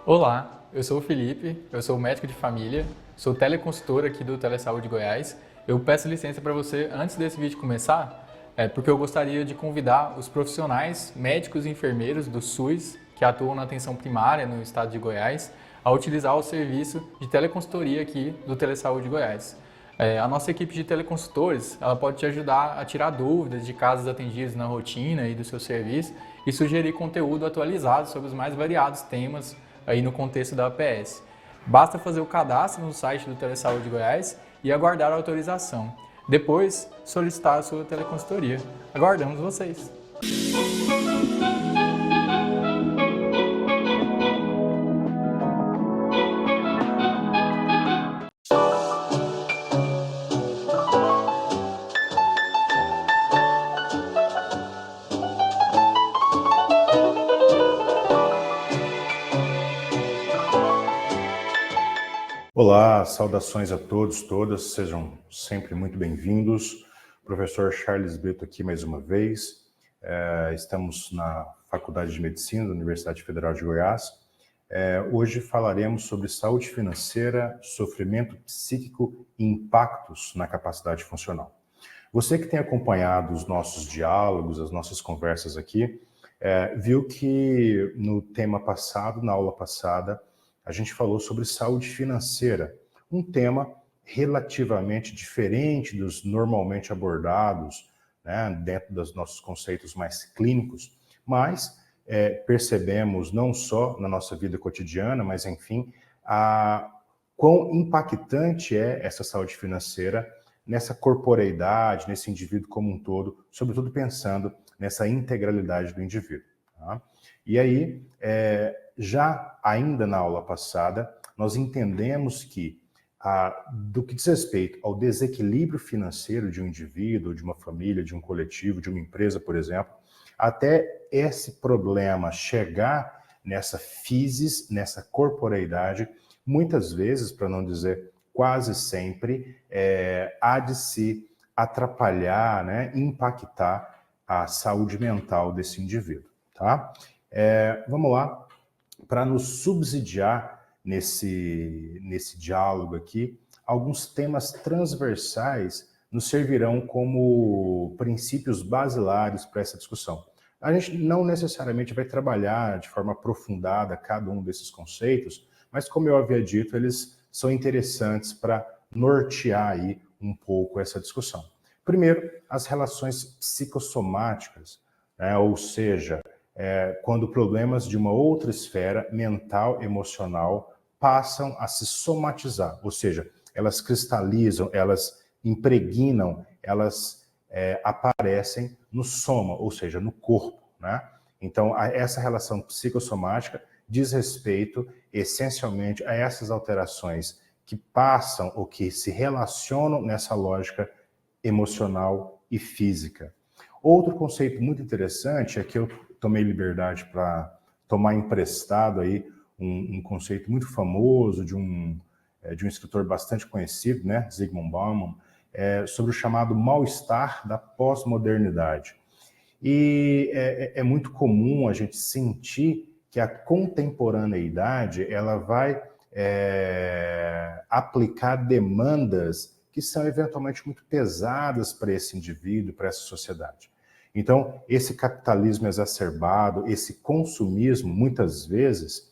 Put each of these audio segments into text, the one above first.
Olá, eu sou o Felipe, eu sou médico de família, sou teleconsultor aqui do Telesaúde Goiás. Eu peço licença para você antes desse vídeo começar, porque eu gostaria de convidar os profissionais, médicos e enfermeiros do SUS que atuam na atenção primária no estado de Goiás a utilizar o serviço de teleconsultoria aqui do Telesaúde Goiás. A nossa equipe de teleconsultores ela pode te ajudar a tirar dúvidas de casos atendidos na rotina e do seu serviço e sugerir conteúdo atualizado sobre os mais variados temas aí no contexto da APS. Basta fazer o cadastro no site do Telesaúde Goiás e aguardar a autorização. Depois, solicitar a sua teleconsultoria. Aguardamos vocês! Olá, saudações a todos, todas, sejam sempre muito bem-vindos. Professor Charles Brito aqui mais uma vez. Estamos na Faculdade de Medicina da Universidade Federal de Goiás. Hoje falaremos sobre saúde financeira, sofrimento psíquico e impactos na capacidade funcional. Você que tem acompanhado os nossos diálogos, as nossas conversas aqui, viu que no tema passado, na aula passada, a gente falou sobre saúde financeira, um tema relativamente diferente dos normalmente abordados, né, dentro dos nossos conceitos mais clínicos, mas percebemos não só na nossa vida cotidiana, mas enfim, quão impactante é essa saúde financeira nessa corporeidade, nesse indivíduo como um todo, sobretudo pensando nessa integralidade do indivíduo. Tá? E aí, já ainda na aula passada, nós entendemos que, do que diz respeito ao desequilíbrio financeiro de um indivíduo, de uma família, de um coletivo, de uma empresa, por exemplo, até esse problema chegar nessa physis, nessa corporeidade, muitas vezes, para não dizer quase sempre, há de se atrapalhar, né, impactar a saúde mental desse indivíduo. Tá? Vamos lá, para nos subsidiar nesse diálogo aqui, alguns temas transversais nos servirão como princípios basilares para essa discussão. A gente não necessariamente vai trabalhar de forma aprofundada cada um desses conceitos, mas como eu havia dito, eles são interessantes para nortear aí um pouco essa discussão. Primeiro, as relações psicossomáticas, né? Ou seja, quando problemas de uma outra esfera mental, emocional, passam a se somatizar, ou seja, elas cristalizam, elas impregnam, elas aparecem no soma, ou seja, no corpo, né? Então, essa relação psicossomática diz respeito, essencialmente, a essas alterações que passam ou que se relacionam nessa lógica emocional e física. Outro conceito muito interessante é que eu tomei liberdade para tomar emprestado aí um conceito muito famoso de um escritor bastante conhecido, né, Zygmunt Bauman, sobre o chamado mal-estar da pós-modernidade. E é muito comum a gente sentir que a contemporaneidade ela vai aplicar demandas que são eventualmente muito pesadas para esse indivíduo, para essa sociedade. Então, esse capitalismo exacerbado, esse consumismo, muitas vezes,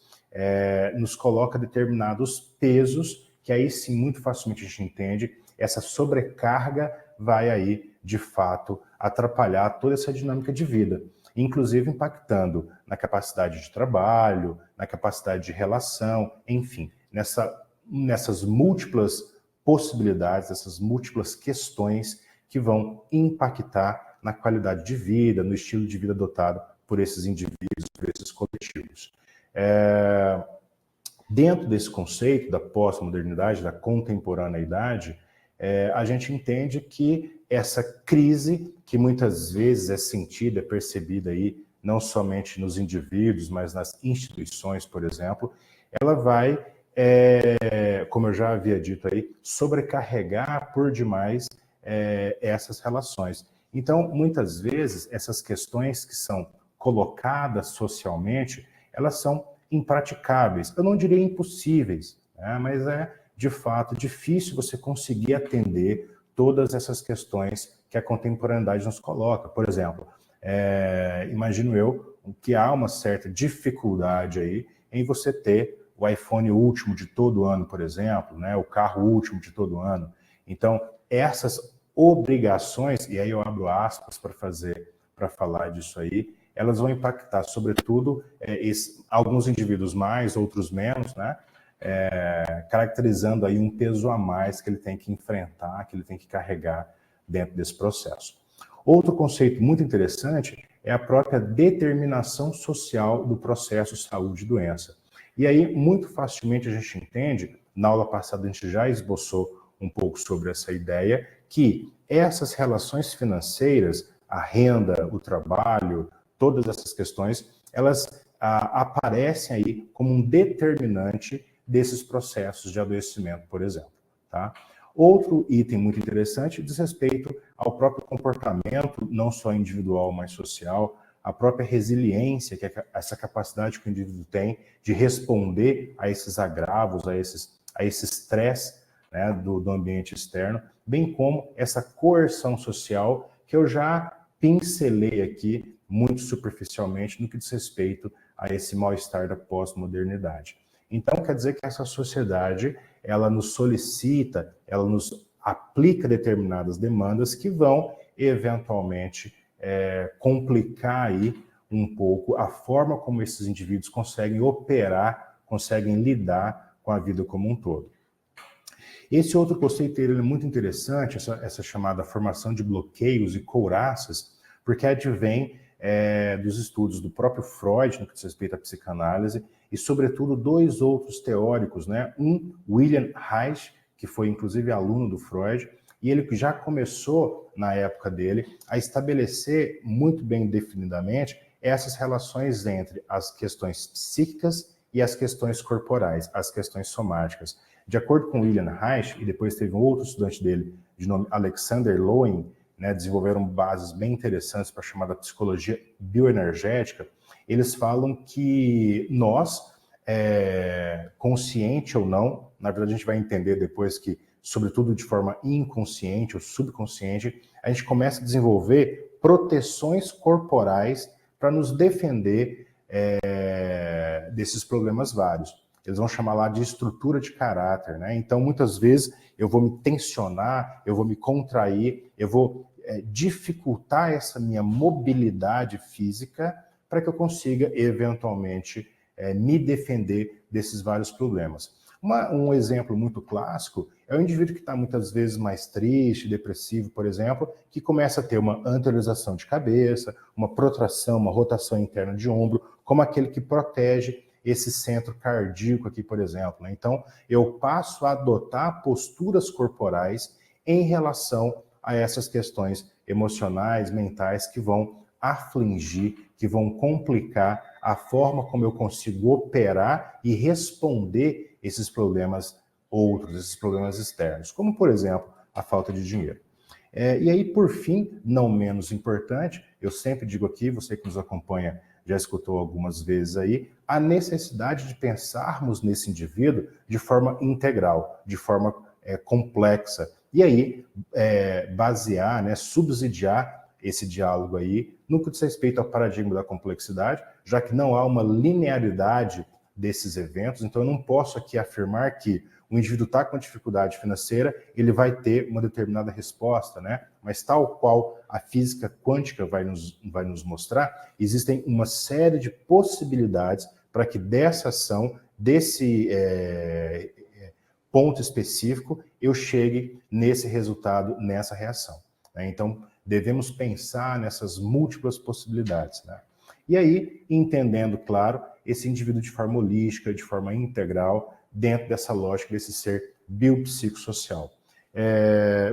nos coloca determinados pesos que aí sim, muito facilmente a gente entende, essa sobrecarga vai aí, de fato, atrapalhar toda essa dinâmica de vida, inclusive impactando na capacidade de trabalho, na capacidade de relação, enfim, nessas múltiplas possibilidades, essas múltiplas questões que vão impactar na qualidade de vida, no estilo de vida adotado por esses indivíduos, por esses coletivos. Dentro desse conceito da pós-modernidade, da contemporaneidade, a gente entende que essa crise, que muitas vezes é sentida, é percebida aí, não somente nos indivíduos, mas nas instituições, por exemplo, ela vai, como eu já havia dito aí, sobrecarregar por demais essas relações. Então, muitas vezes, essas questões que são colocadas socialmente, elas são impraticáveis. Eu não diria impossíveis, né? Mas é, de fato, difícil você conseguir atender todas essas questões que a contemporaneidade nos coloca. Por exemplo, imagino eu que há uma certa dificuldade aí em você ter o iPhone último de todo ano, por exemplo, né? O carro último de todo ano. Então, essas obrigações, e aí eu abro aspas para falar disso aí, elas vão impactar, sobretudo, alguns indivíduos mais, outros menos, né? Caracterizando aí um peso a mais que ele tem que enfrentar, que ele tem que carregar dentro desse processo. Outro conceito muito interessante é a própria determinação social do processo saúde e doença. E aí, muito facilmente a gente entende, na aula passada a gente já esboçou um pouco sobre essa ideia, que essas relações financeiras, a renda, o trabalho, todas essas questões, elas aparecem aí como um determinante desses processos de adoecimento, por exemplo. Tá? Outro item muito interessante diz respeito ao próprio comportamento, não só individual, mas social, a própria resiliência, que é essa capacidade que o indivíduo tem de responder a esses agravos, a esse estresse, né, do ambiente externo, bem como essa coerção social que eu já pincelei aqui muito superficialmente no que diz respeito a esse mal-estar da pós-modernidade. Então, quer dizer que essa sociedade, ela nos solicita, ela nos aplica determinadas demandas que vão, eventualmente, complicar aí um pouco a forma como esses indivíduos conseguem operar, conseguem lidar com a vida como um todo. Esse outro conceito ele é muito interessante, essa chamada formação de bloqueios e couraças, porque advém dos estudos do próprio Freud, no que diz respeito à psicanálise, e, sobretudo, dois outros teóricos, né? Um, William Reich, que foi, inclusive, aluno do Freud, e ele já começou, na época dele, a estabelecer muito bem definidamente essas relações entre as questões psíquicas e as questões corporais, as questões somáticas. De acordo com William Reich, e depois teve um outro estudante dele, de nome Alexander Lowen, né, desenvolveram bases bem interessantes para a chamada psicologia bioenergética. Eles falam que nós, consciente ou não, na verdade a gente vai entender depois que, sobretudo de forma inconsciente ou subconsciente, a gente começa a desenvolver proteções corporais para nos defender desses problemas vários. Eles vão chamar lá de estrutura de caráter, né? Então, muitas vezes, eu vou me tensionar, eu vou me contrair, eu vou dificultar essa minha mobilidade física para que eu consiga, eventualmente, me defender desses vários problemas. Um exemplo muito clássico é o indivíduo que está muitas vezes mais triste, depressivo, por exemplo, que começa a ter uma anteriorização de cabeça, uma protração, uma rotação interna de ombro, como aquele que protege esse centro cardíaco aqui, por exemplo. Né? Então, eu passo a adotar posturas corporais em relação a essas questões emocionais, mentais, que vão afligir, que vão complicar a forma como eu consigo operar e responder esses problemas outros, esses problemas externos, como, por exemplo, a falta de dinheiro. E aí, por fim, não menos importante, eu sempre digo aqui, você que nos acompanha já escutou algumas vezes aí, a necessidade de pensarmos nesse indivíduo de forma integral, de forma complexa. E aí, basear, né, subsidiar esse diálogo aí no que diz respeito ao paradigma da complexidade, já que não há uma linearidade desses eventos, então eu não posso aqui afirmar que o indivíduo está com dificuldade financeira, ele vai ter uma determinada resposta, né? Mas tal qual a física quântica vai nos mostrar, existem uma série de possibilidades para que dessa ação, desse ponto específico, eu chegue nesse resultado, nessa reação. Né? Então, devemos pensar nessas múltiplas possibilidades. Né? E aí, entendendo, claro, esse indivíduo de forma holística, de forma integral, dentro dessa lógica desse ser biopsicossocial.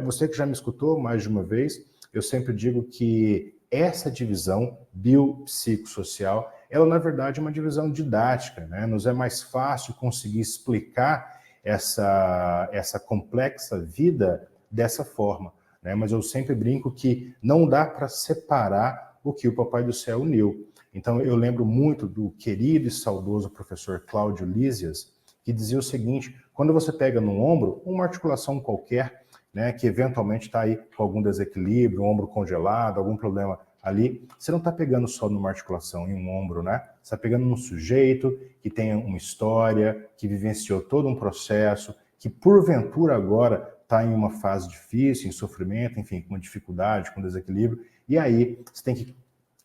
Você que já me escutou mais de uma vez, eu sempre digo que essa divisão biopsicossocial, ela na verdade é uma divisão didática, né? Nos é mais fácil conseguir explicar essa complexa vida dessa forma, né? Mas eu sempre brinco que não dá para separar o que o Papai do Céu uniu. Então, eu lembro muito do querido e saudoso professor Cláudio Lísias, que dizia o seguinte: quando você pega no ombro, uma articulação qualquer, né, que eventualmente está aí com algum desequilíbrio, um ombro congelado, algum problema ali, você não está pegando só numa articulação, em um ombro, né? Você está pegando num sujeito que tem uma história, que vivenciou todo um processo, que porventura agora está em uma fase difícil, em sofrimento, enfim, com dificuldade, com desequilíbrio, e aí você tem que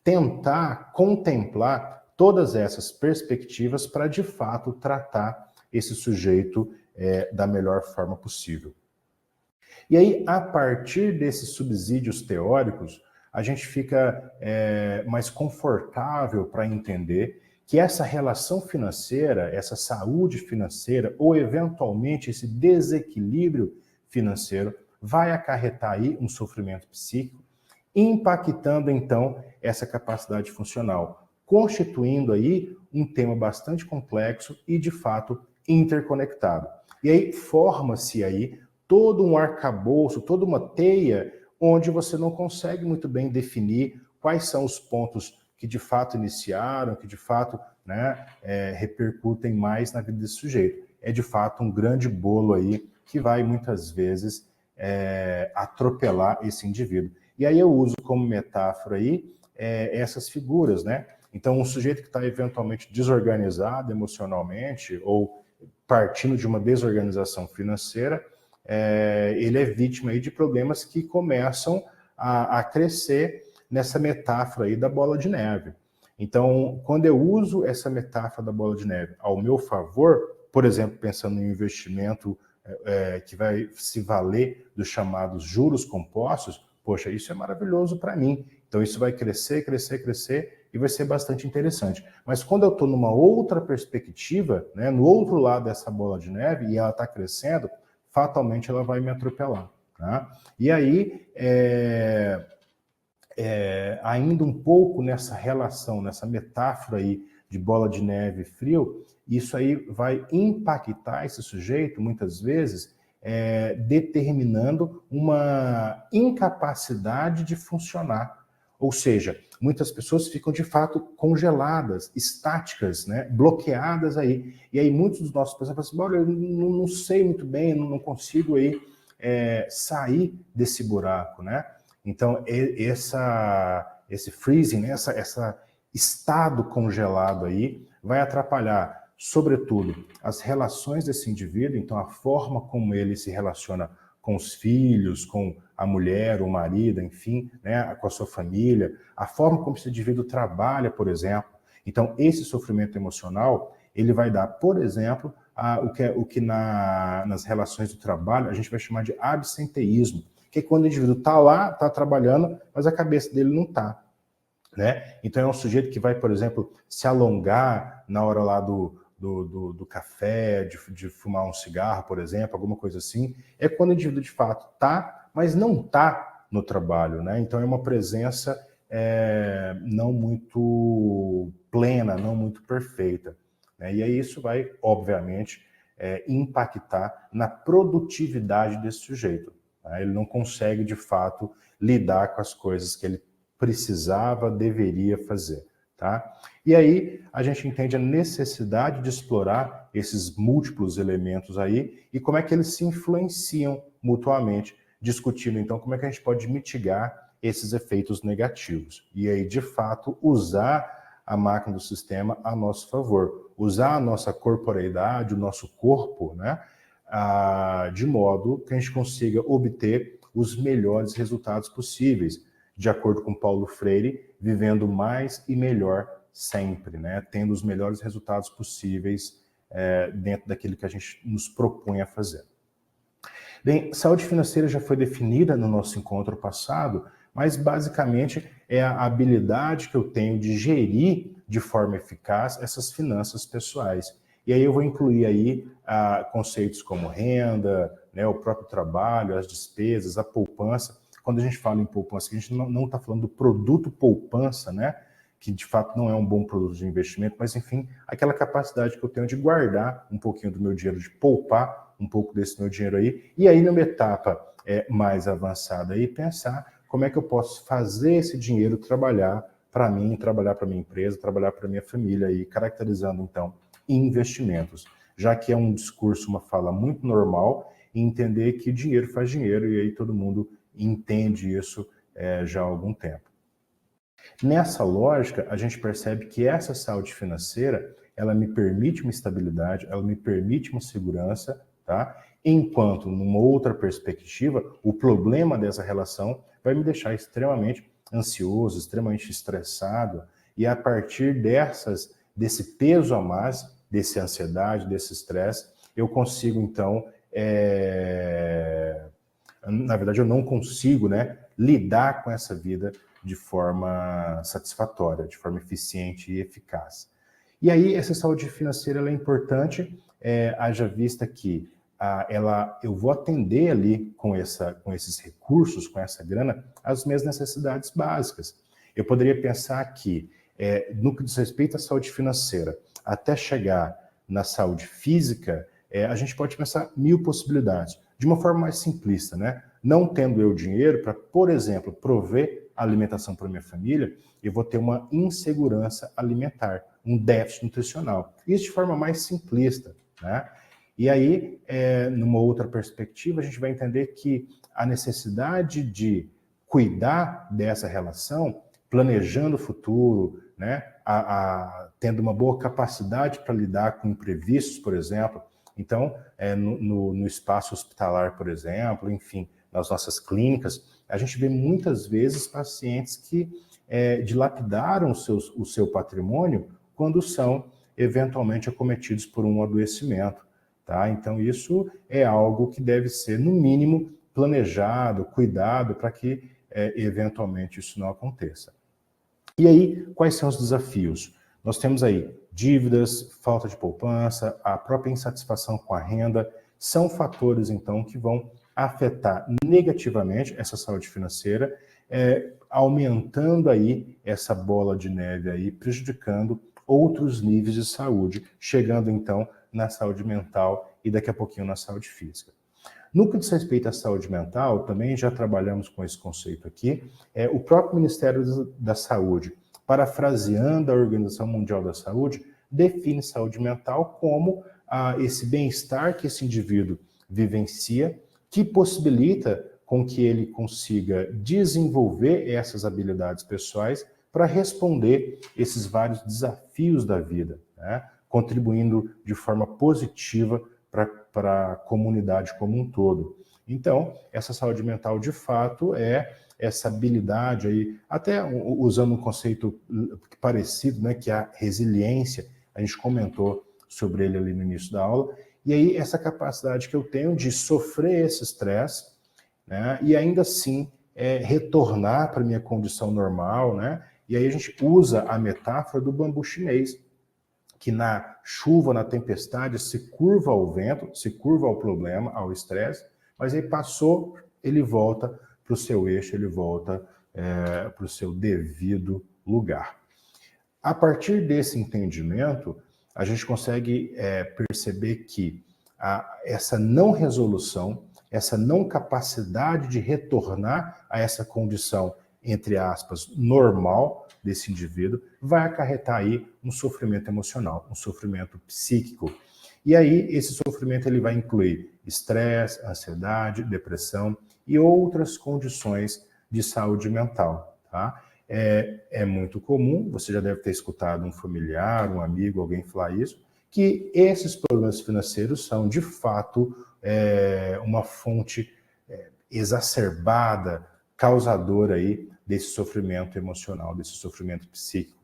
tentar contemplar todas essas perspectivas para, de fato, tratar esse sujeito da melhor forma possível. E aí, a partir desses subsídios teóricos, a gente fica mais confortável para entender que essa relação financeira, essa saúde financeira, ou eventualmente esse desequilíbrio financeiro, vai acarretar aí um sofrimento psíquico, impactando então essa capacidade funcional, constituindo aí um tema bastante complexo e de fato interconectado. E aí forma-se aí todo um arcabouço, toda uma teia onde você não consegue muito bem definir quais são os pontos que de fato iniciaram, que de fato, né, repercutem mais na vida desse sujeito. É de fato um grande bolo aí que vai muitas vezes atropelar esse indivíduo. E aí eu uso como metáfora aí essas figuras, né? Então, um sujeito que está eventualmente desorganizado emocionalmente ou partindo de uma desorganização financeira, ele é vítima aí de problemas que começam a crescer nessa metáfora aí da bola de neve. Então, quando eu uso essa metáfora da bola de neve ao meu favor, por exemplo, pensando em um investimento que vai se valer dos chamados juros compostos, poxa, isso é maravilhoso para mim. Então, isso vai crescer, crescer, crescer e vai ser bastante interessante. Mas quando eu estou numa outra perspectiva, né, no outro lado dessa bola de neve, e ela está crescendo, fatalmente ela vai me atropelar. Tá? E aí, ainda um pouco nessa relação, nessa metáfora aí de bola de neve frio, isso aí vai impactar esse sujeito, muitas vezes, determinando uma incapacidade de funcionar. Ou seja, muitas pessoas ficam de fato congeladas, estáticas, né, bloqueadas aí. E aí muitos dos nossos pacientes falam assim: olha, eu não sei muito bem, não consigo aí sair desse buraco, né? Então, esse freezing, né, essa estado congelado aí, vai atrapalhar, sobretudo, as relações desse indivíduo, então a forma como ele se relaciona com os filhos, com a mulher, o marido, enfim, né, com a sua família, a forma como esse indivíduo trabalha, por exemplo. Então, esse sofrimento emocional, ele vai dar, por exemplo, o que nas relações do trabalho a gente vai chamar de absenteísmo, que é quando o indivíduo está lá, está trabalhando, mas a cabeça dele não está. Né? Então é um sujeito que vai, por exemplo, se alongar na hora lá do café, de fumar um cigarro, por exemplo, alguma coisa assim. É quando o indivíduo de fato está, mas não está no trabalho. Né? Então é uma presença não muito plena, não muito perfeita. Né? E aí isso vai, obviamente, impactar na produtividade desse sujeito. Né? Ele não consegue, de fato, lidar com as coisas que ele precisava, deveria fazer. Tá? E aí a gente entende a necessidade de explorar esses múltiplos elementos aí e como é que eles se influenciam mutuamente, discutindo então como é que a gente pode mitigar esses efeitos negativos. E aí, de fato, usar a máquina do sistema a nosso favor, usar a nossa corporeidade, o nosso corpo, né, de modo que a gente consiga obter os melhores resultados possíveis, de acordo com Paulo Freire, vivendo mais e melhor sempre, né? Tendo os melhores resultados possíveis dentro daquilo que a gente nos propõe a fazer. Bem, saúde financeira já foi definida no nosso encontro passado, mas basicamente é a habilidade que eu tenho de gerir de forma eficaz essas finanças pessoais. E aí eu vou incluir aí conceitos como renda, né, o próprio trabalho, as despesas, a poupança. Quando a gente fala em poupança, a gente não está falando do produto poupança, né? Que de fato não é um bom produto de investimento, mas enfim, aquela capacidade que eu tenho de guardar um pouquinho do meu dinheiro, de poupar um pouco desse meu dinheiro aí, e aí numa etapa mais avançada aí, pensar como é que eu posso fazer esse dinheiro trabalhar para mim, trabalhar para minha empresa, trabalhar para minha família, e caracterizando, então, investimentos, já que é um discurso, uma fala muito normal, e entender que dinheiro faz dinheiro, e aí todo mundo entende isso já há algum tempo. Nessa lógica, a gente percebe que essa saúde financeira, ela me permite uma estabilidade, ela me permite uma segurança, tá? Enquanto, numa outra perspectiva, o problema dessa relação vai me deixar extremamente ansioso, extremamente estressado, e a partir desse peso a mais, dessa ansiedade, desse estresse, eu consigo, então, na verdade, eu não consigo, né, lidar com essa vida de forma satisfatória, de forma eficiente e eficaz. E aí, essa saúde financeira ela é importante, haja vista que eu vou atender ali com esses recursos, com essa grana, as minhas necessidades básicas. Eu poderia pensar que, no que diz respeito à saúde financeira, até chegar na saúde física, a gente pode pensar 1000 possibilidades, de uma forma mais simplista, né? Não tendo eu dinheiro para, por exemplo, prover alimentação para minha família, eu vou ter uma insegurança alimentar, um déficit nutricional. Isso de forma mais simplista, né? E aí, numa outra perspectiva, a gente vai entender que a necessidade de cuidar dessa relação, planejando o futuro, né? Tendo uma boa capacidade para lidar com imprevistos, por exemplo. Então, no espaço hospitalar, por exemplo, enfim, nas nossas clínicas, a gente vê muitas vezes pacientes que dilapidaram o seu patrimônio quando são eventualmente acometidos por um adoecimento. Tá? Então, isso é algo que deve ser, no mínimo, planejado, cuidado, para que eventualmente isso não aconteça. E aí, quais são os desafios? Nós temos aí dívidas, falta de poupança, a própria insatisfação com a renda, são fatores, então, que vão afetar negativamente essa saúde financeira, aumentando aí essa bola de neve aí, prejudicando outros níveis de saúde, chegando, então, na saúde mental e daqui a pouquinho na saúde física. No que diz respeito à saúde mental, também já trabalhamos com esse conceito aqui, o próprio Ministério da Saúde, parafraseando a Organização Mundial da Saúde, define saúde mental como esse bem-estar que esse indivíduo vivencia, que possibilita com que ele consiga desenvolver essas habilidades pessoais para responder esses vários desafios da vida, né? Contribuindo de forma positiva para a comunidade como um todo. Então, essa saúde mental, de fato, é essa habilidade aí, até usando um conceito parecido, né, que é a resiliência, a gente comentou sobre ele ali no início da aula, e aí essa capacidade que eu tenho de sofrer esse estresse, né, e ainda assim retornar para a minha condição normal, né, e aí a gente usa a metáfora do bambu chinês, que na chuva, na tempestade, se curva ao vento, se curva ao problema, ao estresse, mas aí passou, ele volta para o seu eixo, ele volta para o seu devido lugar. A partir desse entendimento, a gente consegue perceber que essa não resolução, essa não capacidade de retornar a essa condição, entre aspas, normal desse indivíduo, vai acarretar aí um sofrimento emocional, um sofrimento psíquico. E aí, esse sofrimento ele vai incluir estresse, ansiedade, depressão e outras condições de saúde mental, tá? É muito comum, você já deve ter escutado um familiar, um amigo, alguém falar isso, que esses problemas financeiros são, de fato, uma fonte exacerbada, causadora aí desse sofrimento emocional, desse sofrimento psíquico.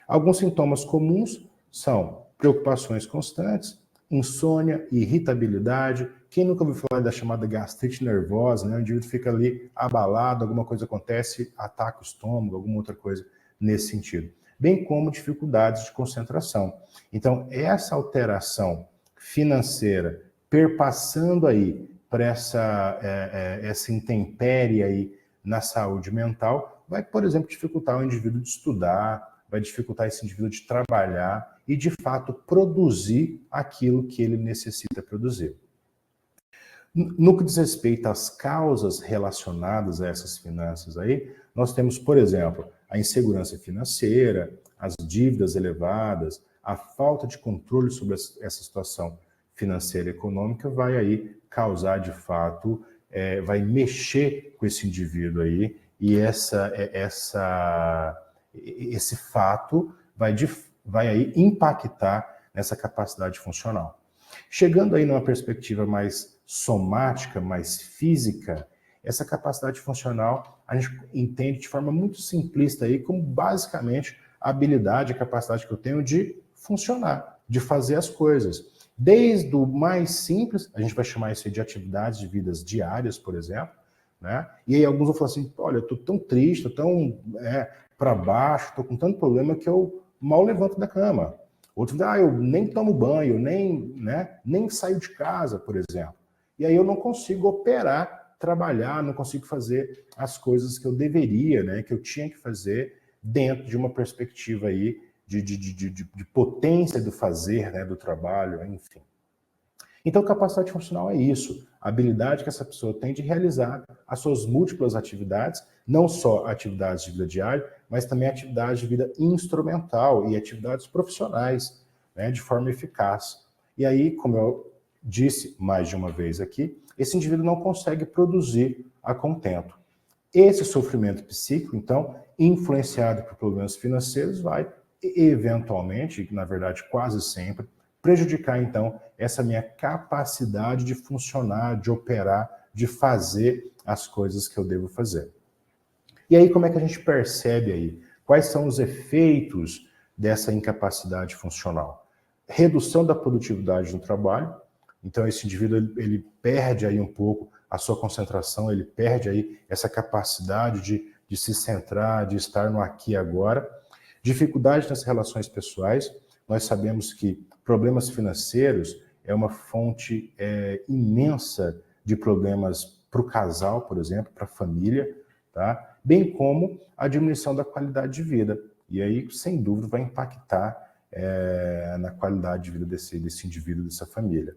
Alguns sintomas comuns são preocupações constantes, insônia, irritabilidade. Quem nunca ouviu falar da chamada gastrite nervosa, né? O indivíduo fica ali abalado, alguma coisa acontece, ataca o estômago, alguma outra coisa nesse sentido. Bem como dificuldades de concentração. Então, essa alteração financeira perpassando aí para essa intempérie aí na saúde mental, vai, por exemplo, dificultar o indivíduo de estudar, vai dificultar esse indivíduo de trabalhar e, de fato, produzir aquilo que ele necessita produzir. No que diz respeito às causas relacionadas a essas finanças aí, nós temos, por exemplo, A insegurança financeira, as dívidas elevadas, a falta de controle sobre essa situação financeira e econômica vai aí causar, de fato, vai mexer com esse indivíduo aí, e esse fato vai aí impactar nessa capacidade funcional. Chegando aí numa perspectiva mais somática, mais física, essa capacidade funcional a gente entende de forma muito simplista aí como basicamente a habilidade, a capacidade que eu tenho de funcionar, de fazer as coisas. Desde o mais simples, a gente vai chamar isso de atividades de vidas diárias, por exemplo, né? E aí alguns vão falar assim, olha, eu estou tão triste, estou tão para baixo, estou com tanto problema que eu mal levanto da cama. Outros dizem, eu nem tomo banho, nem saio de casa, por exemplo. E aí eu não consigo operar, trabalhar, não consigo fazer as coisas que eu deveria, né, que eu tinha que fazer dentro de uma perspectiva aí de potência do fazer, né, do trabalho, enfim. Então, capacidade funcional é isso, a habilidade que essa pessoa tem de realizar as suas múltiplas atividades, não só atividades de vida diária, mas também atividades de vida instrumental e atividades profissionais, né, de forma eficaz. E aí, como eu disse mais de uma vez aqui, esse indivíduo não consegue produzir a contento. Esse sofrimento psíquico, então, influenciado por problemas financeiros, vai eventualmente, na verdade quase sempre, prejudicar, então, essa minha capacidade de funcionar, de operar, de fazer as coisas que eu devo fazer. E aí, como é que a gente percebe aí? Quais são os efeitos dessa incapacidade funcional? Redução da produtividade no trabalho. Então, esse indivíduo, ele perde aí um pouco a sua concentração, ele perde aí essa capacidade de se centrar, de estar no aqui e agora. Dificuldade nas relações pessoais. Nós sabemos que problemas financeiros é uma fonte imensa de problemas para o casal, por exemplo, para a família, tá? Bem como a diminuição da qualidade de vida. E aí, sem dúvida, vai impactar na qualidade de vida desse indivíduo, dessa família.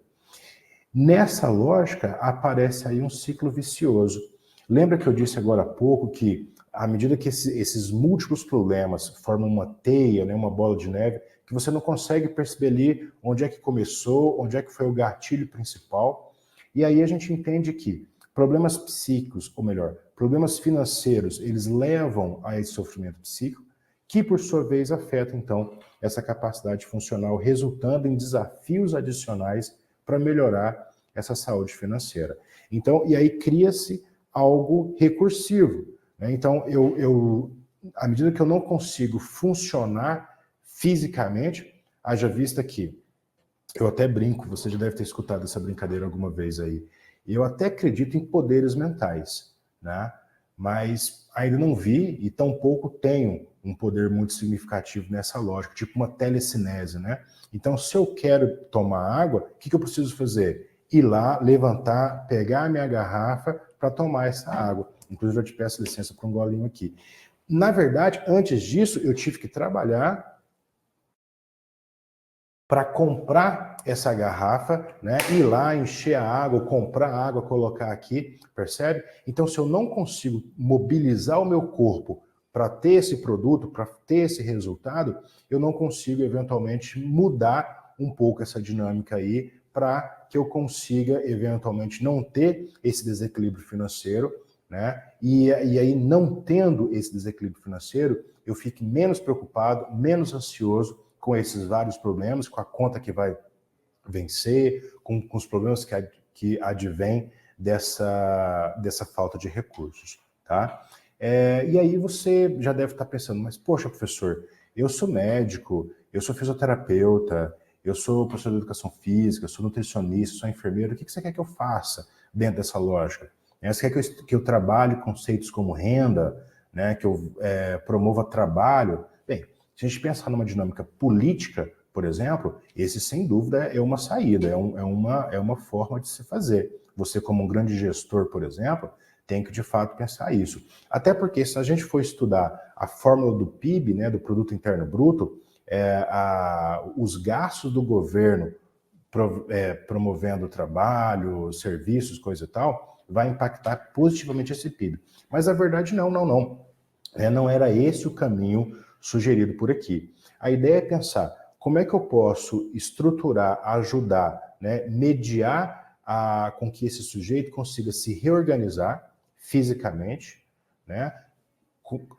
Nessa lógica, aparece aí um ciclo vicioso. Lembra que eu disse agora há pouco que, à medida que esses múltiplos problemas formam uma teia, né, uma bola de neve, que você não consegue perceber ali onde é que começou, onde é que foi o gatilho principal. E aí a gente entende que problemas psíquicos, ou melhor, problemas financeiros, eles levam a esse sofrimento psíquico, que por sua vez afeta, então, essa capacidade funcional, resultando em desafios adicionais para melhorar essa saúde financeira. Então, e aí cria-se algo recursivo, né? Então, à medida que eu não consigo funcionar fisicamente, haja vista que, eu até brinco, você já deve ter escutado essa brincadeira alguma vez aí, eu até acredito em poderes mentais, né? Mas ainda não vi e tampouco tenho um poder muito significativo nessa lógica, tipo uma telecinese, né? Então, se eu quero tomar água, o que eu preciso fazer? Ir lá, levantar, pegar a minha garrafa para tomar essa água. Inclusive, eu te peço licença para um golinho aqui. Na verdade, antes disso, eu tive que trabalhar para comprar essa garrafa, né? Ir lá, encher a água, comprar água, colocar aqui, percebe? Então, se eu não consigo mobilizar o meu corpo para ter esse produto, para ter esse resultado, eu não consigo, eventualmente, mudar um pouco essa dinâmica aí para que eu consiga, eventualmente, não ter esse desequilíbrio financeiro, né? E aí, não tendo esse desequilíbrio financeiro, eu fique menos preocupado, menos ansioso com esses vários problemas, com a conta que vai vencer, com os problemas que advêm dessa falta de recursos, tá? E aí você já deve estar pensando, mas poxa, professor, eu sou médico, eu sou fisioterapeuta, eu sou professor de educação física, eu sou nutricionista, sou enfermeiro, o que você quer que eu faça dentro dessa lógica? Você quer que eu trabalhe conceitos como renda, né, que eu promova trabalho? Bem, se a gente pensar numa dinâmica política, por exemplo, esse sem dúvida é uma saída, é uma forma de se fazer. Você, como um grande gestor, por exemplo, tem que de fato pensar isso. Até porque se a gente for estudar a fórmula do PIB, né, do Produto Interno Bruto, os gastos do governo promovendo trabalho, serviços, coisa e tal, vai impactar positivamente esse PIB. Mas a verdade não. Não era esse o caminho sugerido por aqui. A ideia é pensar como é que eu posso estruturar, ajudar, né, mediar com que esse sujeito consiga se reorganizar fisicamente, né,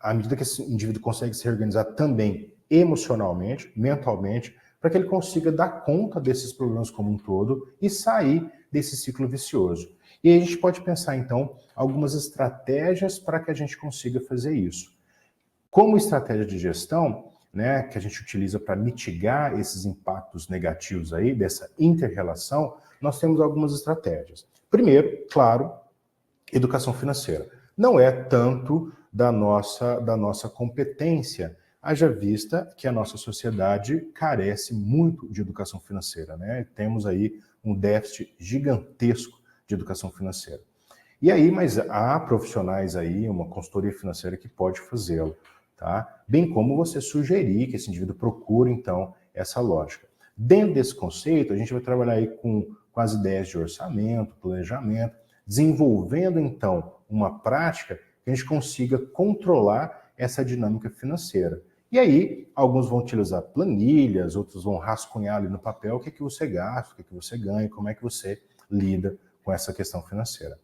à medida que esse indivíduo consegue se reorganizar também emocionalmente, mentalmente, para que ele consiga dar conta desses problemas como um todo e sair desse ciclo vicioso. E aí a gente pode pensar, então, algumas estratégias para que a gente consiga fazer isso. Como estratégia de gestão, né, que a gente utiliza para mitigar esses impactos negativos aí, dessa inter-relação, nós temos algumas estratégias. Primeiro, claro, educação financeira. Não é tanto da nossa competência, haja vista que a nossa sociedade carece muito de educação financeira, né? Temos aí um déficit gigantesco de educação financeira. E aí, mas há profissionais aí, uma consultoria financeira que pode fazê-lo, tá? Bem como você sugerir que esse indivíduo procure, então, essa lógica. Dentro desse conceito, a gente vai trabalhar aí com as ideias de orçamento, planejamento, desenvolvendo, então, uma prática que a gente consiga controlar essa dinâmica financeira. E aí, alguns vão utilizar planilhas, outros vão rascunhar ali no papel o que é que você gasta, o que é que você ganha, como é que você lida com essa questão financeira.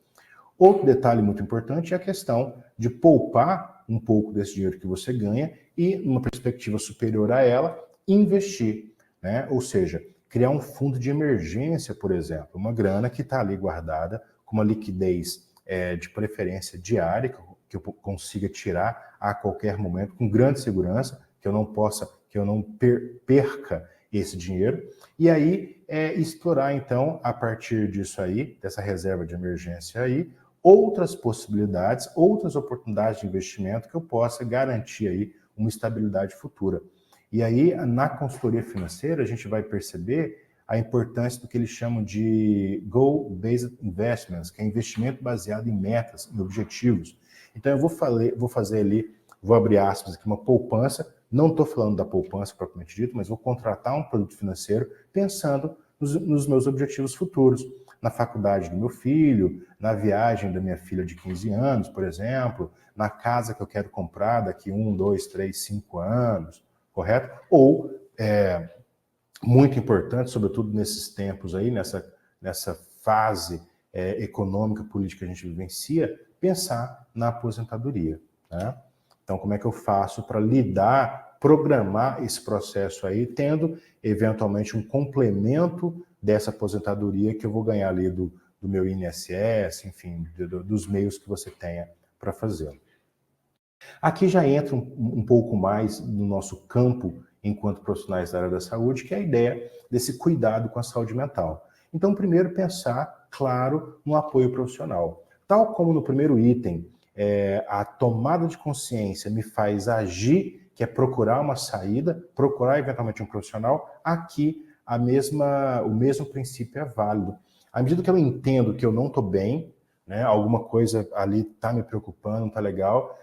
Outro detalhe muito importante é a questão de poupar um pouco desse dinheiro que você ganha e, numa perspectiva superior a ela, investir, né? Ou seja, criar um fundo de emergência, por exemplo, uma grana que está ali guardada com uma liquidez de preferência diária, que eu consiga tirar a qualquer momento com grande segurança, que eu não perca esse dinheiro, e aí explorar então, a partir disso aí, dessa reserva de emergência aí, outras possibilidades, outras oportunidades de investimento que eu possa garantir aí uma estabilidade futura. E aí, na consultoria financeira, a gente vai perceber a importância do que eles chamam de Goal-Based Investments, que é investimento baseado em metas, em objetivos. Então, eu vou fazer ali, vou abrir aspas aqui, uma poupança. Não estou falando da poupança propriamente dito, mas vou contratar um produto financeiro pensando nos meus objetivos futuros. Na faculdade do meu filho, na viagem da minha filha de 15 anos, por exemplo, na casa que eu quero comprar daqui 1, 2, 3, 5 anos, correto? Ou, muito importante, sobretudo nesses tempos aí, nessa fase econômica, política que a gente vivencia, pensar na aposentadoria, né? Então, como é que eu faço para lidar, programar esse processo aí, tendo, eventualmente, um complemento dessa aposentadoria que eu vou ganhar ali do meu INSS, enfim, dos meios que você tenha para fazê-lo. Aqui já entra um pouco mais no nosso campo enquanto profissionais da área da saúde, que é a ideia desse cuidado com a saúde mental. Então, primeiro, pensar, claro, no apoio profissional. Tal como no primeiro item, a tomada de consciência me faz agir, que é procurar uma saída, procurar eventualmente um profissional, aqui o mesmo princípio é válido. À medida que eu entendo que eu não estou bem, né, alguma coisa ali está me preocupando, não está legal,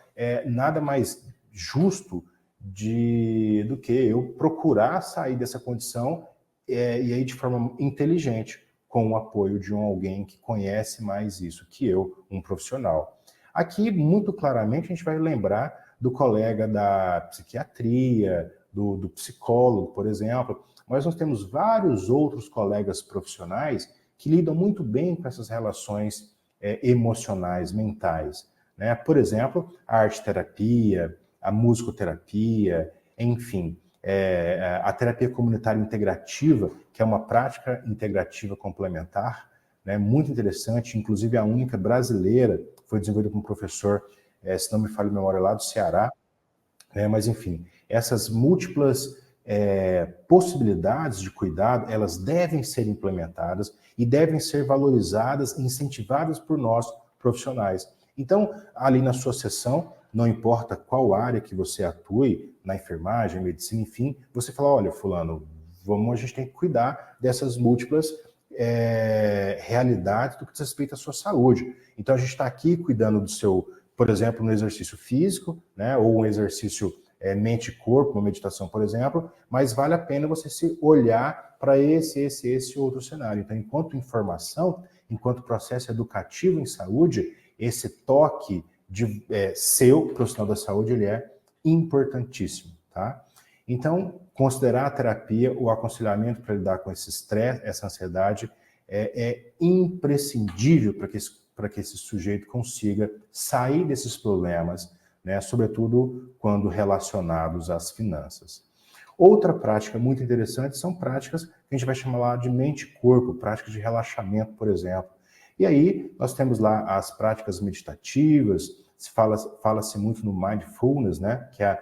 nada mais justo do que eu procurar sair dessa condição e aí de forma inteligente, com o apoio de alguém que conhece mais isso que eu, um profissional. Aqui, muito claramente, a gente vai lembrar do colega da psiquiatria, do psicólogo, por exemplo, mas nós temos vários outros colegas profissionais que lidam muito bem com essas relações emocionais, mentais, né? Por exemplo, a arte-terapia, a musicoterapia, enfim, a terapia comunitária integrativa, que é uma prática integrativa complementar, né, muito interessante, inclusive a única brasileira, foi desenvolvida por um professor, se não me falha a memória, lá do Ceará, né, mas enfim, essas múltiplas possibilidades de cuidado, elas devem ser implementadas e devem ser valorizadas e incentivadas por nós, profissionais. Então, ali na sua sessão, não importa qual área que você atue, na enfermagem, medicina, enfim, você fala, olha, fulano, a gente tem que cuidar dessas múltiplas realidades do que diz respeito à sua saúde. Então, a gente está aqui cuidando do seu, por exemplo, no exercício físico, né, ou um exercício mente e corpo, uma meditação, por exemplo, mas vale a pena você se olhar para esse outro cenário. Então, enquanto informação, enquanto processo educativo em saúde, esse toque de seu profissional da saúde, ele é importantíssimo, tá? Então, considerar a terapia, o aconselhamento para lidar com esse estresse, essa ansiedade, é imprescindível para que esse sujeito consiga sair desses problemas, né, sobretudo quando relacionados às finanças. Outra prática muito interessante são práticas que a gente vai chamar lá de mente-corpo, práticas de relaxamento, por exemplo. E aí nós temos lá as práticas meditativas, fala-se muito no mindfulness, né, que é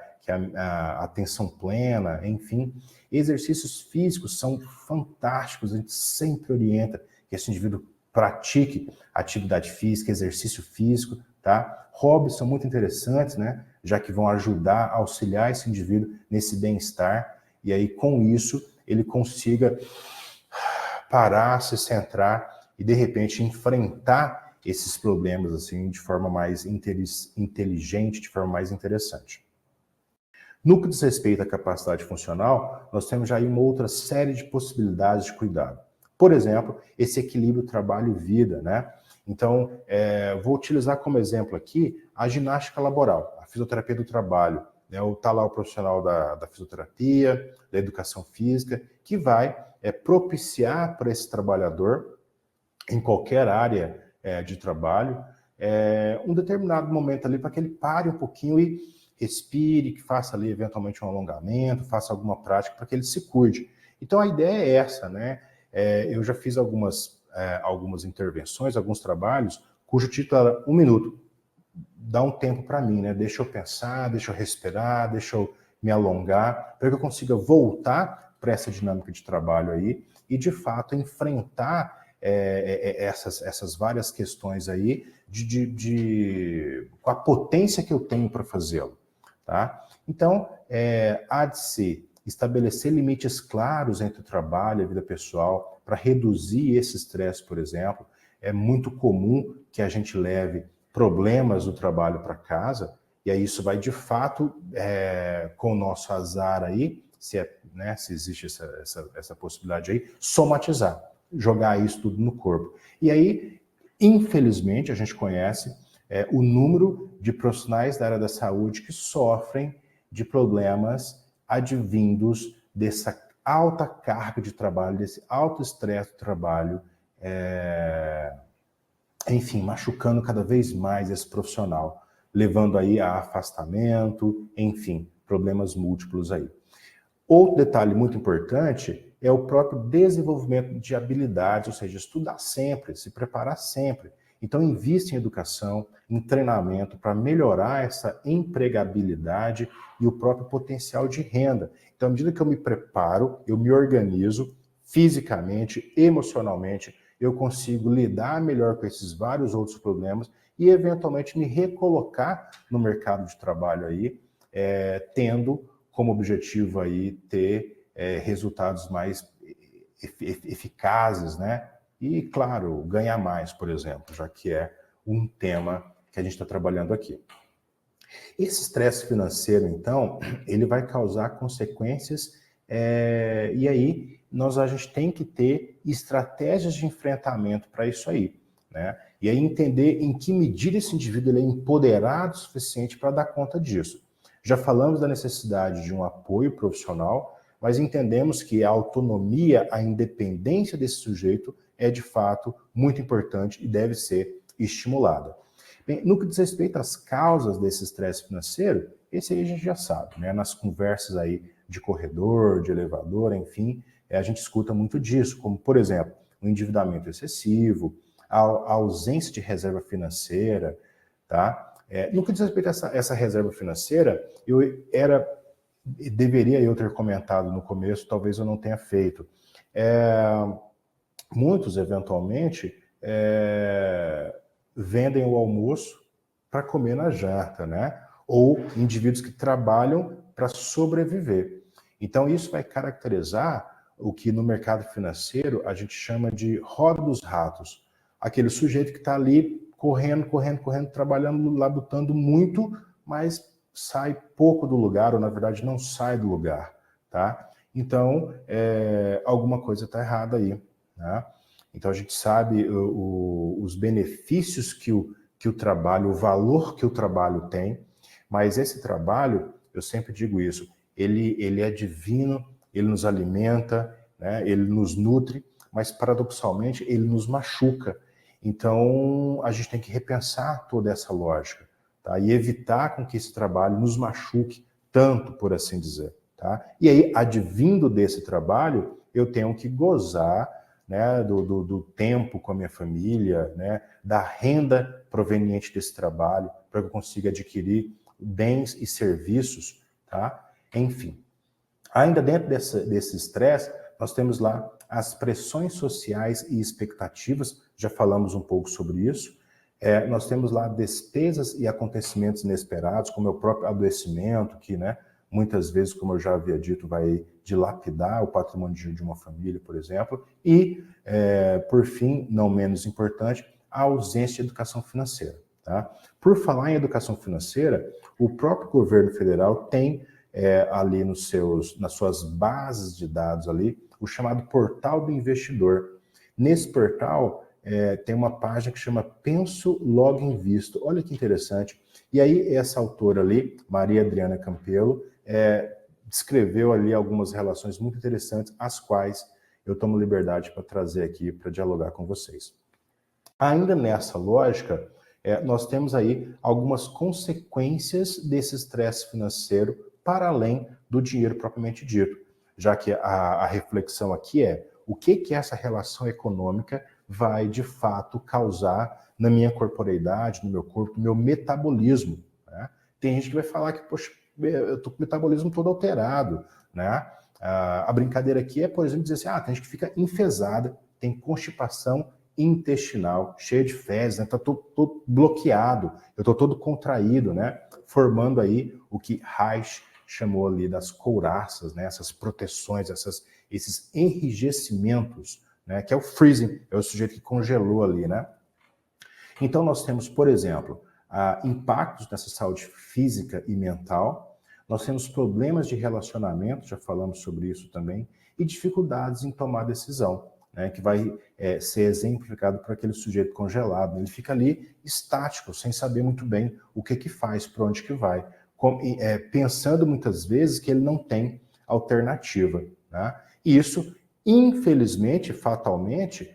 a atenção plena, enfim. Exercícios físicos são fantásticos, a gente sempre orienta que esse indivíduo pratique atividade física, exercício físico, tá? Hobbies são muito interessantes, né? Já que vão ajudar, auxiliar esse indivíduo nesse bem-estar, e aí com isso ele consiga parar, se centrar e de repente enfrentar esses problemas assim de forma mais inteligente, de forma mais interessante. No que diz respeito à capacidade funcional, nós temos já aí uma outra série de possibilidades de cuidado. Por exemplo, esse equilíbrio trabalho-vida, né? Então, vou utilizar como exemplo aqui a ginástica laboral, a fisioterapia do trabalho, né? Tá lá o profissional da fisioterapia, da educação física, que vai propiciar para esse trabalhador, em qualquer área de trabalho, um determinado momento ali para que ele pare um pouquinho e respire, que faça ali eventualmente um alongamento, faça alguma prática para que ele se cuide. Então a ideia é essa, né? Eu já fiz algumas intervenções, alguns trabalhos, cujo título era 1 minuto. Dá um tempo para mim, né? Deixa eu pensar, deixa eu respirar, deixa eu me alongar, para que eu consiga voltar para essa dinâmica de trabalho aí e, de fato, enfrentar essas várias questões aí com a potência que eu tenho para fazê-lo, tá? Então, há de se estabelecer limites claros entre o trabalho e a vida pessoal para reduzir esse estresse, por exemplo. É muito comum que a gente leve problemas do trabalho para casa, e aí isso vai, de fato, com o nosso azar aí, se existe essa possibilidade aí, somatizar, jogar isso tudo no corpo. E aí, infelizmente, a gente conhece o número de profissionais da área da saúde que sofrem de problemas advindos dessa alta carga de trabalho, desse alto estresse do trabalho, enfim, machucando cada vez mais esse profissional, levando aí a afastamento, enfim, problemas múltiplos aí. Outro detalhe muito importante é o próprio desenvolvimento de habilidades, ou seja, estudar sempre, se preparar sempre. Então, invista em educação, em treinamento para melhorar essa empregabilidade e o próprio potencial de renda. Então, à medida que eu me preparo, eu me organizo fisicamente, emocionalmente, eu consigo lidar melhor com esses vários outros problemas e, eventualmente, me recolocar no mercado de trabalho aí, tendo como objetivo aí ter resultados mais eficazes, né? E, claro, ganhar mais, por exemplo, já que é um tema que a gente está trabalhando aqui. Esse estresse financeiro, então, ele vai causar consequências e aí a gente tem que ter estratégias de enfrentamento para isso aí, né? E aí entender em que medida esse indivíduo ele é empoderado o suficiente para dar conta disso. Já falamos da necessidade de um apoio profissional, mas entendemos que a autonomia, a independência desse sujeito é, de fato, muito importante e deve ser estimulada. Bem, no que diz respeito às causas desse estresse financeiro, esse aí a gente já sabe, né? Nas conversas aí de corredor, de elevador, enfim, a gente escuta muito disso, como, por exemplo, o endividamento excessivo, a ausência de reserva financeira, tá? No que diz respeito a essa reserva financeira, deveria eu ter comentado no começo, talvez eu não tenha feito. Muitos, eventualmente, vendem o almoço para comer na janta, né? Ou indivíduos que trabalham para sobreviver. Então, isso vai caracterizar o que no mercado financeiro a gente chama de roda dos ratos. Aquele sujeito que está ali correndo, trabalhando, labutando muito, mas sai pouco do lugar, ou na verdade não sai do lugar, tá? Então, alguma coisa está errada aí, né? Então a gente sabe os benefícios que que o trabalho, o valor que o trabalho tem, mas esse trabalho, eu sempre digo isso, ele é divino, ele nos alimenta, né? Ele nos nutre, mas paradoxalmente ele nos machuca. Então a gente tem que repensar toda essa lógica, tá? E evitar com que esse trabalho nos machuque tanto, por assim dizer. Tá? E aí, advindo desse trabalho, eu tenho que gozar, né, do tempo com a minha família, né, da renda proveniente desse trabalho, para que eu consiga adquirir bens e serviços. Tá? Enfim, ainda dentro desse estresse, nós temos lá as pressões sociais e expectativas, já falamos um pouco sobre isso. Nós temos lá despesas e acontecimentos inesperados, como é o próprio adoecimento, que, né, muitas vezes, como eu já havia dito, vai dilapidar o patrimônio de uma família, por exemplo. E, por fim, não menos importante, a ausência de educação financeira. Tá? Por falar em educação financeira, o próprio governo federal tem ali nas suas bases de dados ali, o chamado Portal do Investidor. Nesse portal, tem uma página que chama Penso Logo Invisto. Olha que interessante. E aí, essa autora ali, Maria Adriana Campelo, descreveu ali algumas relações muito interessantes, as quais eu tomo liberdade para trazer aqui, para dialogar com vocês. Ainda nessa lógica, nós temos aí algumas consequências desse estresse financeiro para além do dinheiro propriamente dito, já que a reflexão aqui o que essa relação econômica vai, de fato, causar na minha corporeidade, no meu corpo, no meu metabolismo. Né? Tem gente que vai falar que, poxa, eu estou com o metabolismo todo alterado. Né? A brincadeira aqui por exemplo, dizer assim, tem gente que fica enfesada, tem constipação intestinal, cheia de fezes, né? Tá todo bloqueado, eu estou todo contraído, né? Formando aí o que Reich chamou ali das couraças, né? Essas proteções, esses enrijecimentos, né? Que é o freezing, é o sujeito que congelou ali, né? Então nós temos, por exemplo, impactos nessa saúde física e mental, nós temos problemas de relacionamento, já falamos sobre isso também, e dificuldades em tomar decisão, né, que vai ser exemplificado por aquele sujeito congelado. Ele fica ali estático, sem saber muito bem o que faz, para onde que vai, pensando muitas vezes que ele não tem alternativa. Né? E isso, infelizmente, fatalmente,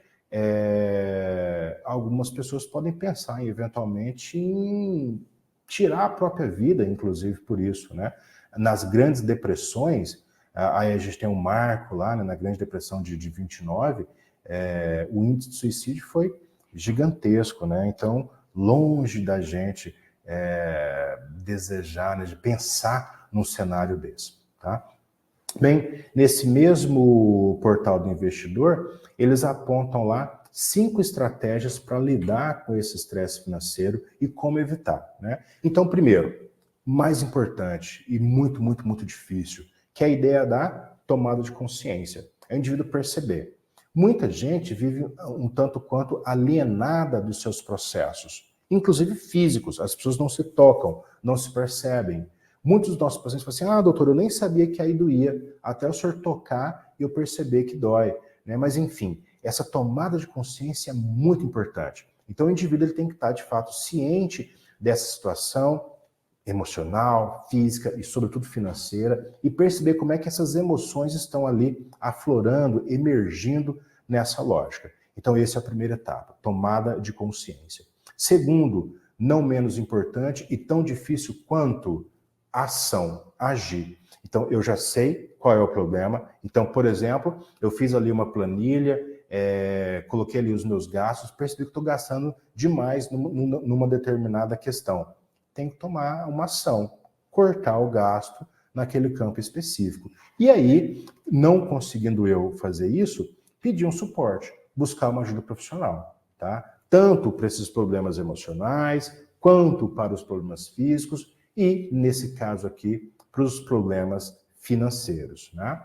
algumas pessoas podem pensar eventualmente em tirar a própria vida, inclusive por isso. Né? Nas grandes depressões, aí a gente tem um marco lá, né, na Grande Depressão de 29, o índice de suicídio foi gigantesco, né? Então, longe da gente desejar, né, de pensar num cenário desse, tá? Bem, nesse mesmo portal do investidor, eles apontam lá 5 estratégias para lidar com esse estresse financeiro e como evitar, né? Então, primeiro, mais importante e muito, muito, muito difícil, que é a ideia da tomada de consciência. É o indivíduo perceber. Muita gente vive um tanto quanto alienada dos seus processos, inclusive físicos. As pessoas não se tocam, não se percebem. Muitos dos nossos pacientes falam assim, doutor, eu nem sabia que aí doía, até o senhor tocar e eu perceber que dói. Né? Mas, enfim, essa tomada de consciência é muito importante. Então, o indivíduo ele tem que estar, de fato, ciente dessa situação emocional, física e, sobretudo, financeira, e perceber como é que essas emoções estão ali aflorando, emergindo nessa lógica. Então, essa é a primeira etapa, tomada de consciência. Segundo, não menos importante e tão difícil quanto ação, agir. Então, eu já sei qual é o problema. Então, por exemplo, eu fiz ali uma planilha, coloquei ali os meus gastos, percebi que estou gastando demais numa determinada questão. Tem que tomar uma ação, cortar o gasto naquele campo específico. E aí, não conseguindo eu fazer isso, pedir um suporte, buscar uma ajuda profissional, tá? Tanto para esses problemas emocionais, quanto para os problemas físicos e, nesse caso aqui, para os problemas financeiros, né?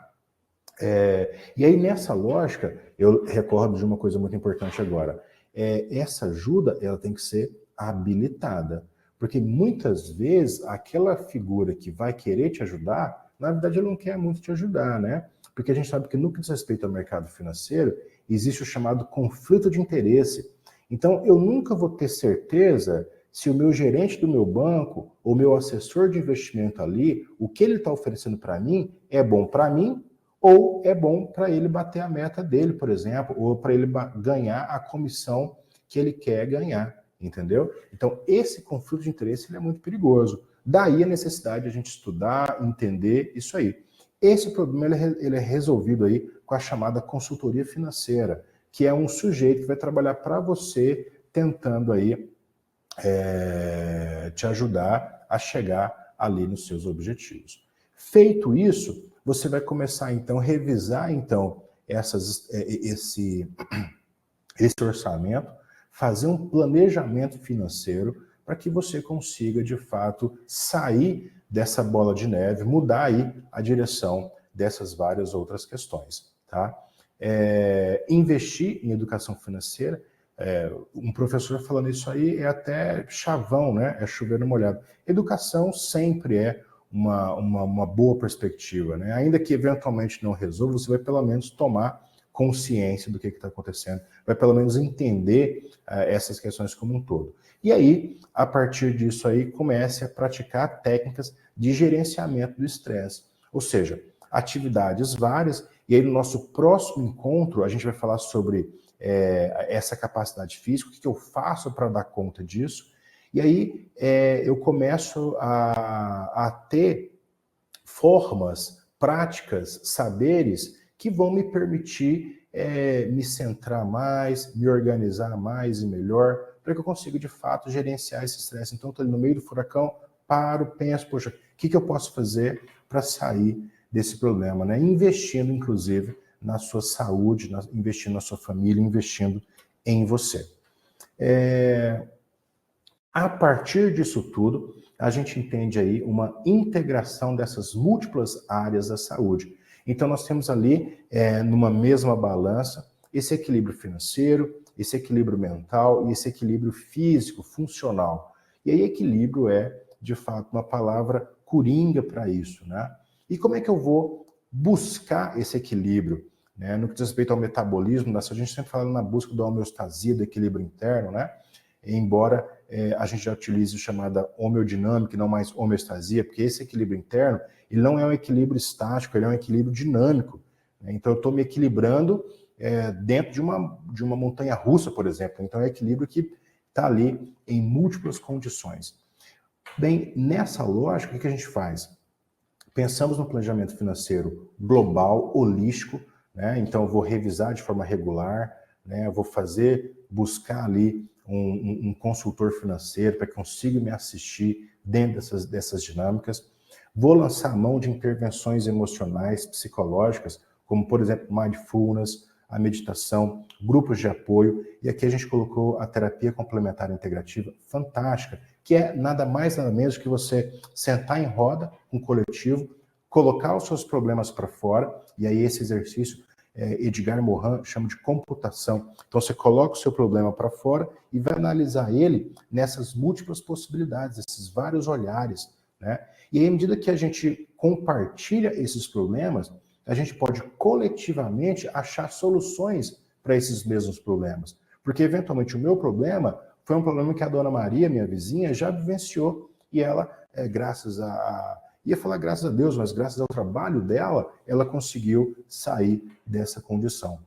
E aí, nessa lógica, eu recordo de uma coisa muito importante agora. Essa ajuda, ela tem que ser habilitada. Porque muitas vezes aquela figura que vai querer te ajudar, na verdade ele não quer muito te ajudar, né? Porque a gente sabe que no que diz respeito ao mercado financeiro, existe o chamado conflito de interesse. Então, eu nunca vou ter certeza se o meu gerente do meu banco, ou meu assessor de investimento ali, o que ele está oferecendo para mim é bom para mim, ou é bom para ele bater a meta dele, por exemplo, ou para ele ganhar a comissão que ele quer ganhar, entendeu? Então, esse conflito de interesse ele é muito perigoso. Daí a necessidade de a gente estudar, entender isso aí. Esse problema ele é resolvido aí com a chamada consultoria financeira, que é um sujeito que vai trabalhar para você, tentando aí te ajudar a chegar ali nos seus objetivos. Feito isso, você vai começar então a revisar então esse orçamento, fazer um planejamento financeiro para que você consiga de fato sair dessa bola de neve, mudar aí a direção dessas várias outras questões, tá? Investir em educação financeira, um professor falando isso aí é até chavão, né? É chover no molhado. Educação sempre é uma boa perspectiva, né? Ainda que eventualmente não resolva, você vai pelo menos tomar consciência do que está acontecendo, vai pelo menos entender essas questões como um todo. E aí, a partir disso aí, comece a praticar técnicas de gerenciamento do estresse, ou seja, atividades várias, e aí no nosso próximo encontro a gente vai falar sobre essa capacidade física, o que eu faço para dar conta disso, e aí eu começo a ter formas, práticas, saberes que vão me permitir me centrar mais, me organizar mais e melhor, para que eu consiga, de fato, gerenciar esse estresse. Então, estou ali no meio do furacão, paro, penso, poxa, o que eu posso fazer para sair desse problema, né? Investindo, inclusive, na sua saúde, investindo na sua família, investindo em você. A partir disso tudo, a gente entende aí uma integração dessas múltiplas áreas da saúde. Então, nós temos ali, numa mesma balança, esse equilíbrio financeiro, esse equilíbrio mental e esse equilíbrio físico, funcional. E aí, equilíbrio é, de fato, uma palavra coringa para isso, né? E como é que eu vou buscar esse equilíbrio? Né? No que diz respeito ao metabolismo, a gente sempre fala na busca da homeostasia, do equilíbrio interno, né? Embora a gente já utilize a chamada homeodinâmica e não mais homeostasia, porque esse equilíbrio interno, ele não é um equilíbrio estático, ele é um equilíbrio dinâmico. Né? Então, eu estou me equilibrando dentro de uma montanha russa, por exemplo. Então, é um equilíbrio que está ali em múltiplas condições. Bem, nessa lógica, o que a gente faz? Pensamos no planejamento financeiro global, holístico, né? Então eu vou revisar de forma regular, né? Eu vou buscar ali um consultor financeiro para que consiga me assistir dentro dessas dinâmicas. Vou lançar mão de intervenções emocionais, psicológicas, como, por exemplo, mindfulness, a meditação, grupos de apoio, e aqui a gente colocou a terapia complementar integrativa, fantástica, que é nada mais, nada menos que você sentar em roda, um coletivo, colocar os seus problemas para fora, e aí esse exercício, Edgar Morin chama de computação. Então você coloca o seu problema para fora e vai analisar ele nessas múltiplas possibilidades, esses vários olhares, né? E aí, à medida que a gente compartilha esses problemas, a gente pode coletivamente achar soluções para esses mesmos problemas. Porque, eventualmente, o meu problema foi um problema que a dona Maria, minha vizinha, já vivenciou. E ela, ia falar graças a Deus, mas graças ao trabalho dela, ela conseguiu sair dessa condição.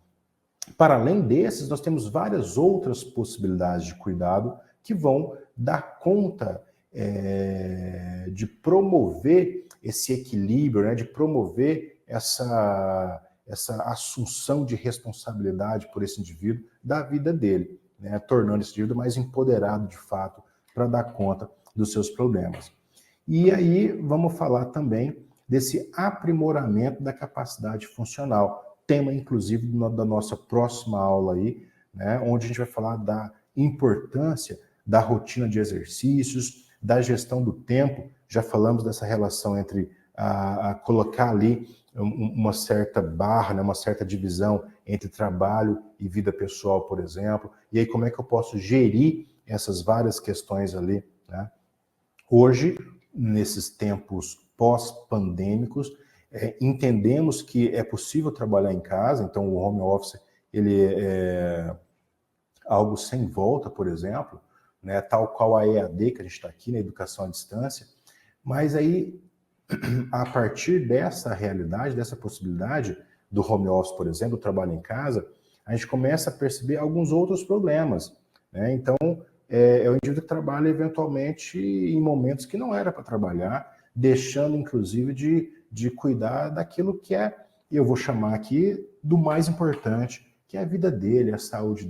Para além desses, nós temos várias outras possibilidades de cuidado que vão dar conta de promover esse equilíbrio, né, de promover essa assunção de responsabilidade por esse indivíduo da vida dele, né, tornando esse indivíduo mais empoderado de fato para dar conta dos seus problemas. E aí vamos falar também desse aprimoramento da capacidade funcional, tema inclusive da nossa próxima aula aí, né, onde a gente vai falar da importância da rotina de exercícios, da gestão do tempo. Já falamos dessa relação entre colocar ali uma certa barra, né, uma certa divisão entre trabalho e vida pessoal, por exemplo. E aí como é que eu posso gerir essas várias questões ali, né? Hoje, nesses tempos pós-pandêmicos, entendemos que é possível trabalhar em casa, então o home office ele algo sem volta, por exemplo, né, tal qual a EAD que a gente está aqui, na educação à distância, mas aí, a partir dessa realidade, dessa possibilidade do home office, por exemplo, do trabalho em casa, a gente começa a perceber alguns outros problemas, né? Então, é o indivíduo que trabalha eventualmente em momentos que não era para trabalhar, deixando inclusive de cuidar daquilo que é, eu vou chamar aqui, do mais importante, que é a vida dele, a saúde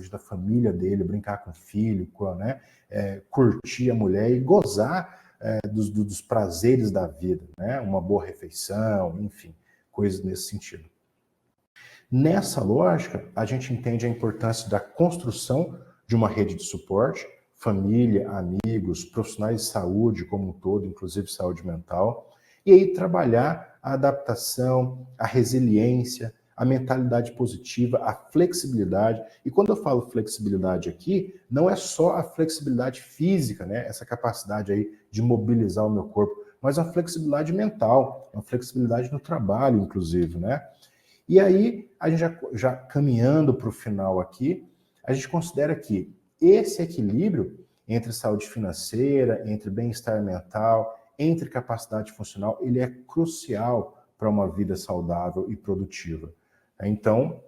da família dele, brincar com o filho, né? Curtir a mulher e gozar dos prazeres da vida, né? Uma boa refeição, enfim, coisas nesse sentido. Nessa lógica, a gente entende a importância da construção de uma rede de suporte, família, amigos, profissionais de saúde como um todo, inclusive saúde mental, e aí trabalhar a adaptação, a resiliência, a mentalidade positiva, a flexibilidade. E quando eu falo flexibilidade aqui, não é só a flexibilidade física, né? Essa capacidade aí de mobilizar o meu corpo, mas a flexibilidade mental, a flexibilidade no trabalho, inclusive, né? E aí, a gente já caminhando para o final aqui, a gente considera que esse equilíbrio entre saúde financeira, entre bem-estar mental, entre capacidade funcional, ele é crucial para uma vida saudável e produtiva. Então,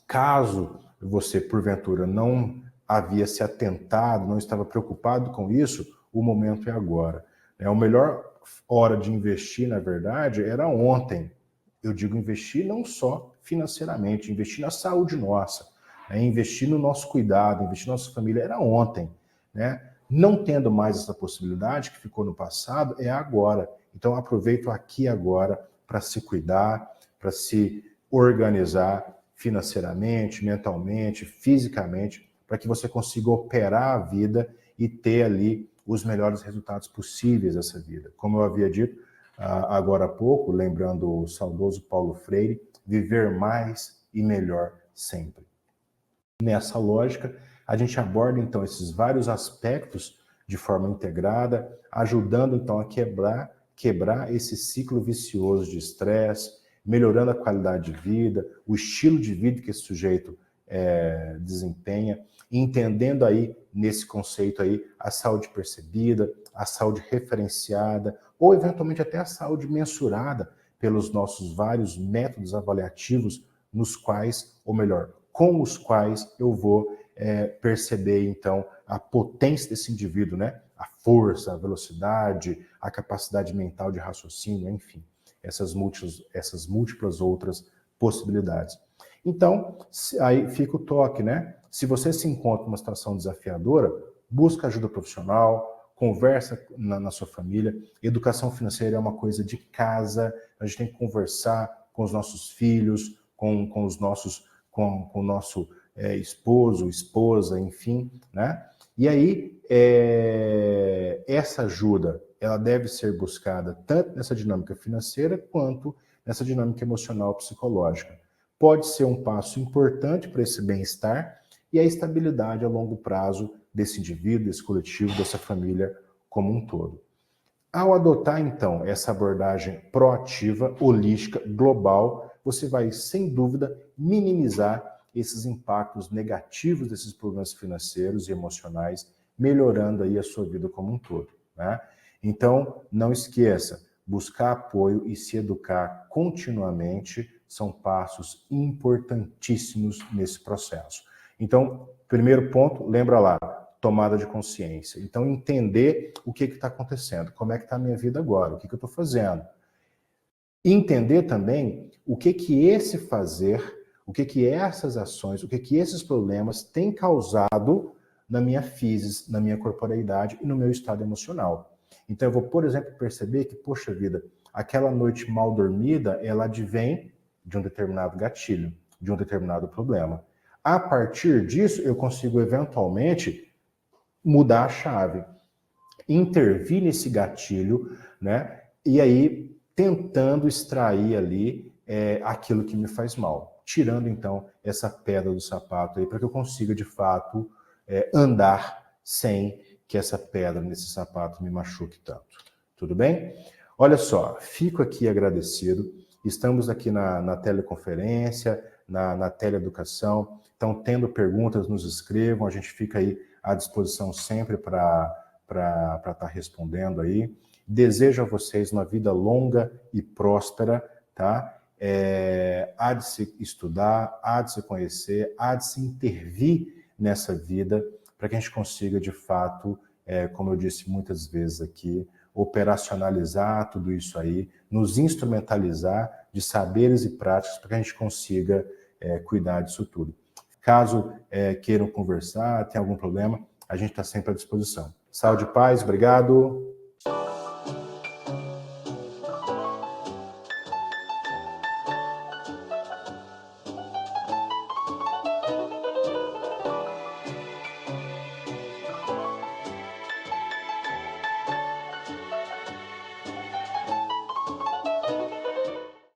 caso você, porventura, não havia se atentado, não estava preocupado com isso, o momento é agora. A melhor hora de investir, na verdade, era ontem. Eu digo investir não só financeiramente, investir na saúde nossa, investir no nosso cuidado, investir na nossa família, era ontem, né? Não tendo mais essa possibilidade que ficou no passado, é agora. Então aproveito aqui agora para se cuidar, para se organizar financeiramente, mentalmente, fisicamente, para que você consiga operar a vida e ter ali os melhores resultados possíveis dessa vida. Como eu havia dito agora há pouco, lembrando o saudoso Paulo Freire, viver mais e melhor sempre. Nessa lógica, a gente aborda então esses vários aspectos de forma integrada, ajudando então a quebrar esse ciclo vicioso de estresse, melhorando a qualidade de vida, o estilo de vida que esse sujeito desempenha, entendendo aí nesse conceito aí a saúde percebida, a saúde referenciada, ou eventualmente até a saúde mensurada pelos nossos vários métodos avaliativos nos quais, ou melhor, com os quais eu vou perceber então a potência desse indivíduo, né? A força, a velocidade, a capacidade mental de raciocínio, enfim, essas múltiplas outras possibilidades. Então, aí fica o toque, né? Se você se encontra numa situação desafiadora, busca ajuda profissional, conversa na sua família. Educação financeira é uma coisa de casa, a gente tem que conversar com os nossos filhos, com o nosso esposo, esposa, enfim, né? E aí, essa ajuda, ela deve ser buscada tanto nessa dinâmica financeira quanto nessa dinâmica emocional psicológica. Pode ser um passo importante para esse bem-estar e a estabilidade a longo prazo desse indivíduo, desse coletivo, dessa família como um todo. Ao adotar, então, essa abordagem proativa, holística, global, você vai, sem dúvida, minimizar esses impactos negativos desses problemas financeiros e emocionais, melhorando aí a sua vida como um todo, né? Então, não esqueça, buscar apoio e se educar continuamente são passos importantíssimos nesse processo. Então, primeiro ponto, lembra lá, tomada de consciência. Então, entender o que está acontecendo, como é que está a minha vida agora, o que eu estou fazendo. Entender também o que esse fazer, o que essas ações, o que esses problemas têm causado na minha physis, na minha corporeidade e no meu estado emocional. Então, eu vou, por exemplo, perceber que, poxa vida, aquela noite mal dormida, ela advém de um determinado gatilho, de um determinado problema. A partir disso, eu consigo, eventualmente, mudar a chave, intervir nesse gatilho, né? E aí, tentando extrair ali aquilo que me faz mal, tirando, então, essa pedra do sapato aí, para que eu consiga, de fato, andar sem que essa pedra nesse sapato me machuque tanto. Tudo bem? Olha só, fico aqui agradecido. Estamos aqui na teleconferência, na teleeducação. Então, tendo perguntas, nos escrevam, a gente fica aí à disposição sempre para estar respondendo aí. Desejo a vocês uma vida longa e próspera, tá? Há de se estudar, há de se conhecer, há de se intervir nessa vida para que a gente consiga, de fato, como eu disse muitas vezes aqui, operacionalizar tudo isso aí, nos instrumentalizar de saberes e práticas para que a gente consiga cuidar disso tudo. Caso queiram conversar, tenham algum problema, a gente está sempre à disposição. Saúde e paz, obrigado.